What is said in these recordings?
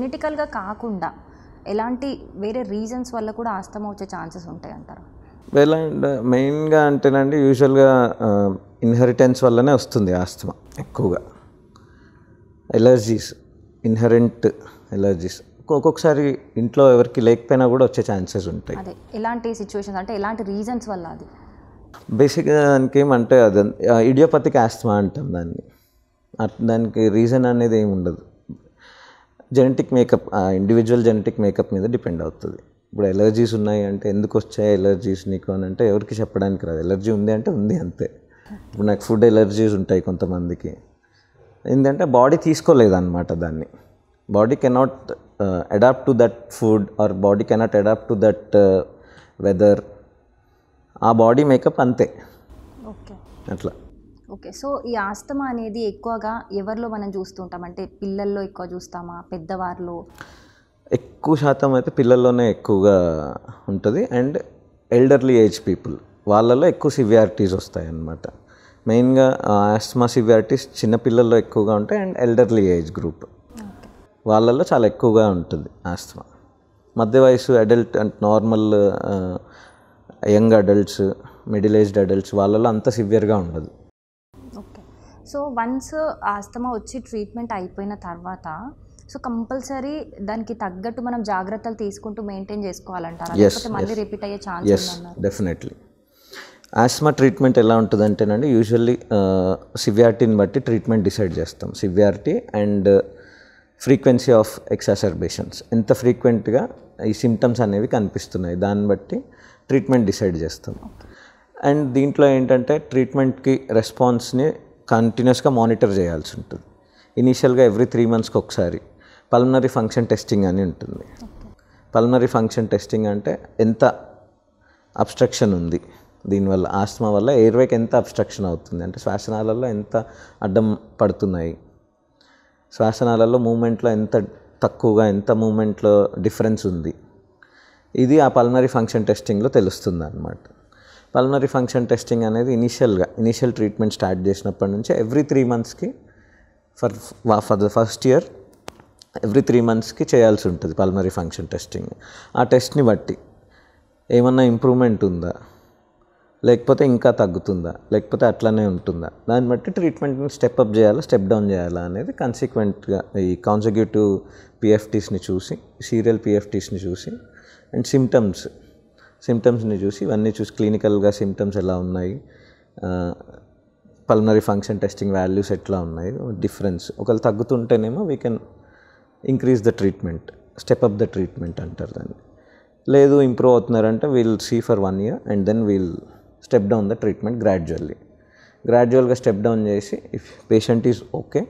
జెనెటికల్గా కాకుండా ఎలాంటి వేరే రీజన్స్ వల్ల కూడా ఆస్తమా వచ్చే ఛాన్సెస్ ఉంటాయి అంటారు? వెల్ అండ్ మెయిన్గా అంటేనండి యూజువల్గా ఇన్హెరిటెన్స్ వల్లనే వస్తుంది ఆస్తమా ఎక్కువగా. ఎలర్జీస్, ఇన్హెరెంట్ ఎలర్జీస్ ఒక్కొక్కసారి ఇంట్లో ఎవరికి లేకపోయినా కూడా వచ్చే ఛాన్సెస్ ఉంటాయి. అదే ఎలాంటి సిచ్యువేషన్స్ అంటే ఎలాంటి రీజన్స్ వల్ల? అది బేసిక్గా దానికి ఏమంటే అది ఇడియోపతిక్ ఆస్తమా అంటాం దాన్ని. దానికి రీజన్ అనేది ఏమి ఉండదు. Genetic makeup, individual genetic makeup మీద డిపెండ్ అవుతుంది. ఇప్పుడు ఎలర్జీస్ ఉన్నాయి అంటే ఎందుకు వచ్చాయి ఎలర్జీస్ నీకు అని అంటే ఎవరికి చెప్పడానికి రాదు. ఎలర్జీ ఉంది అంటే ఉంది అంతే. ఇప్పుడు నాకు ఫుడ్ ఎలర్జీస్ ఉంటాయి కొంతమందికి. ఏంటంటే బాడీ తీసుకోలేదన్నమాట దాన్ని. Body cannot adapt to that food or body cannot adapt to that weather. ఆ బాడీ మేకప్ అంతే. ఓకే, అట్లా. ఓకే. సో ఈ ఆస్తమా అనేది ఎక్కువగా ఎవరిలో మనం చూస్తుంటాం? అంటే పిల్లల్లో ఎక్కువ చూస్తామా, పెద్దవారిలో? ఎక్కువ శాతం అయితే పిల్లల్లోనే ఎక్కువగా ఉంటుంది. అండ్ ఎల్డర్లీ ఏజ్ పీపుల్ వాళ్ళలో ఎక్కువ సివియారిటీస్ వస్తాయి అన్నమాట. మెయిన్గా ఆస్తమా సివియారిటీస్ చిన్నపిల్లల్లో ఎక్కువగా ఉంటాయి. అండ్ ఎల్డర్లీ ఏజ్ గ్రూప్ వాళ్ళల్లో చాలా ఎక్కువగా ఉంటుంది ఆస్తమా. మధ్య వయసు adult and normal young adults, middle aged adults వాళ్ళలో అంత సివియర్గా ఉండదు. ఓకే. సో వన్స్ ఆస్తమా వచ్చి ట్రీట్మెంట్ అయిపోయిన తర్వాత సో కంపల్సరీ దానికి తగ్గట్టు మనం జాగ్రత్తలు తీసుకుంటూ మెయింటైన్ చేసుకోవాలంటారా? లేకపోతే మళ్ళీ రిపీట్ అయ్యే ఛాన్స్ ఉందన్నారు? డెఫినెట్లీ. ఆస్మా ట్రీట్మెంట్ ఎలా ఉంటుందంటేనండి యూజువల్లీ సివియారిటీని బట్టి ట్రీట్మెంట్ డిసైడ్ చేస్తాం. సివియారిటీ అండ్ ఫ్రీక్వెన్సీ ఆఫ్ ఎక్సాసర్బేషన్స్, ఎంత ఫ్రీక్వెంట్గా ఈ సిమ్టమ్స్ అనేవి కనిపిస్తున్నాయి దాన్ని బట్టి ట్రీట్మెంట్ డిసైడ్ చేస్తాం. అండ్ దీంట్లో ఏంటంటే ట్రీట్మెంట్కి రెస్పాన్స్ని కంటిన్యూస్గా మానిటర్ చేయాల్సి ఉంటుంది. ఇనీషియల్గా ఎవ్రీ 3 monthsకి ఒకసారి పల్మనరీ ఫంక్షన్ టెస్టింగ్ అని ఉంటుంది. పల్మనరీ ఫంక్షన్ టెస్టింగ్ అంటే ఎంత అబ్స్ట్రక్షన్ ఉంది, దీనివల్ల ఆస్తమా వల్ల ఎయిర్వేకి ఎంత అబ్స్ట్రక్షన్ అవుతుంది, అంటే శ్వాసనాళాల్లో ఎంత అడ్డం పడుతున్నాయి, శ్వాసనాళాల్లో మూమెంట్లో ఎంత తక్కువగా ఎంత మూమెంట్లో డిఫరెన్స్ ఉంది, ఇది ఆ పల్మనరీ ఫంక్షన్ టెస్టింగ్లో తెలుస్తుంది అన్నమాట. పల్మనరీ ఫంక్షన్ టెస్టింగ్ అనేది ఇనీషియల్ ట్రీట్మెంట్ స్టార్ట్ చేసినప్పటి నుంచి ఎవ్రీ 3 monthsకి for the first year every 3 monthsకి చేయాల్సి ఉంటుంది పల్మనరీ ఫంక్షన్ టెస్టింగ్. ఆ టెస్ట్ని బట్టి ఏమన్నా ఇంప్రూవ్మెంట్ ఉందా, లేకపోతే ఇంకా తగ్గుతుందా, లేకపోతే అట్లనే ఉంటుందా, దాన్ని బట్టి ట్రీట్మెంట్ని స్టెప్ అప్ చేయాలా స్టెప్ డౌన్ చేయాలా అనేది కన్సిక్వెంట్గా ఈ కాన్సెక్యూటివ్ పిఎఫ్టీస్ని చూసి, సీరియల్ పిఎఫ్టీస్ని చూసి అండ్ సిమ్టమ్స్ని చూసి ఇవన్నీ చూసి క్లినికల్గా సిమ్టమ్స్ ఎలా ఉన్నాయి, పల్మనరీ ఫంక్షన్ టెస్టింగ్ వాల్యూస్ ఎట్లా ఉన్నాయి, డిఫరెన్స్ ఒకవేళ తగ్గుతుంటేనేమో we can increase the treatment, step up the treatment అంటారు దాన్ని. లేదు ఇంప్రూవ్ అవుతున్నారంటే we'll see for 1 year and then we'll step down the treatment గ్రాడ్యువల్గా స్టెప్ డౌన్ చేసి if patient is okay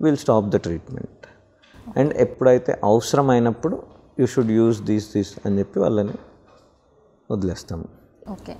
we'll stop the treatment. And ఎప్పుడైతే అవసరమైనప్పుడు you should use these అని చెప్పి వాళ్ళని వదిలేస్తాము. ఓకే.